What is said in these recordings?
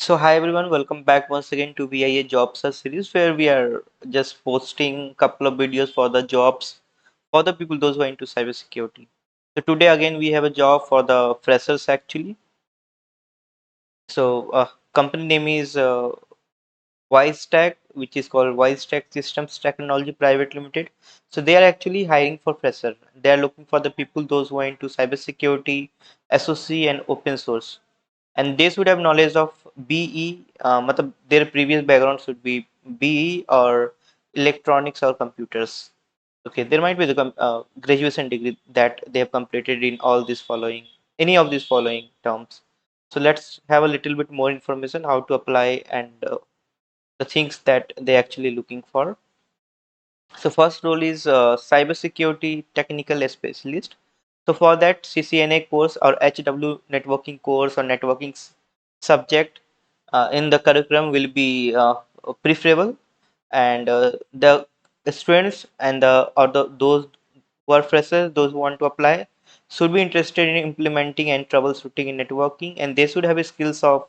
So hi everyone, welcome back once again to VIEH Job Search series where we are just posting couple of videos for the jobs for the people those who are into cybersecurity. So today again we have a job for the freshers actually. Company name is VIEH, which is called VIEH Systems Technology Private Limited. So they are actually hiring for fresher. They are looking for the people those who are into cybersecurity, SOC and open source. And they should have knowledge of BE, matlab their previous background should be BE or electronics or computers. Okay, there might be the graduation degree that they have completed in all these following, any of these following terms. So let's have a little bit more information how to apply and the things that they actually looking for. So first role is cybersecurity technical specialist. So for that CCNA course or HW networking course or networking subject in the curriculum will be preferable, and the students and those who are freshers, those who want to apply, should be interested in implementing and troubleshooting in networking, and they should have skills of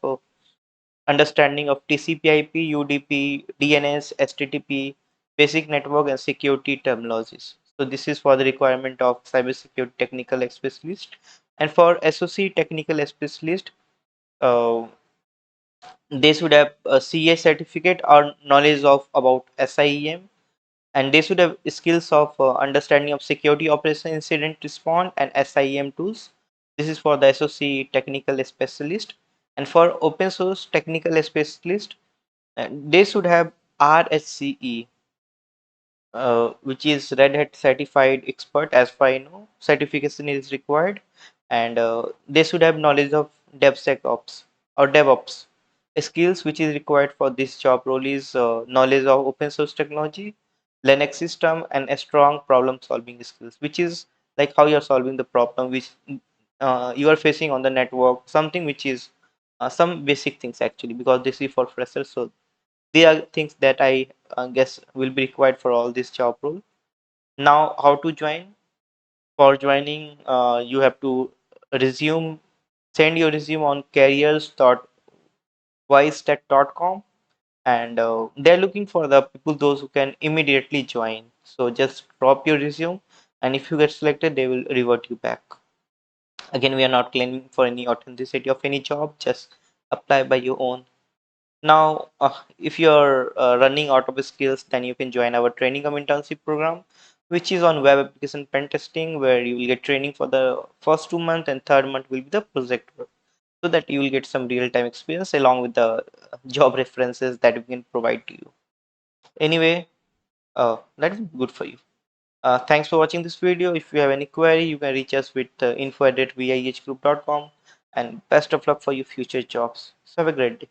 understanding of TCP/IP, UDP, DNS, HTTP, basic network and security terminologies. So this is for the requirement of cybersecurity technical specialist. And for SOC technical specialist, uh, they should have a CA certificate or knowledge of about SIEM, and they should have skills of understanding of security operation incident response and SIEM tools. This is for the SOC technical specialist. And for open source technical specialist, they should have RSCE, which is Red Hat Certified Expert. As far I know, certification is required, and they should have knowledge of DevSecOps or DevOps. Skills which is required for this job role is knowledge of open source technology, Linux system, and a strong problem solving skills, which is like how you're solving the problem which you are facing on the network, something which is some basic things actually, because this is for freshers. So they are things that I guess will be required for all this job role. Now, how to join? For joining, you have to resume, send your resume on careers.wisetech.com, and they're looking for the people those who can immediately join. So just drop your resume, and if you get selected, they will revert you back. Again, we are not claiming for any authenticity of any job, just apply by your own. Now, if you're running out of skills, then you can join our training and internship program, which is on web application pen testing, where you will get training for the first 2 months and third month will be the project work, so that you will get some real-time experience along with the job references that we can provide to you. Anyway, that is good for you. Thanks for watching this video. If you have any query, you can reach us with info@viehgroup.com, and best of luck for your future jobs. So have a great day.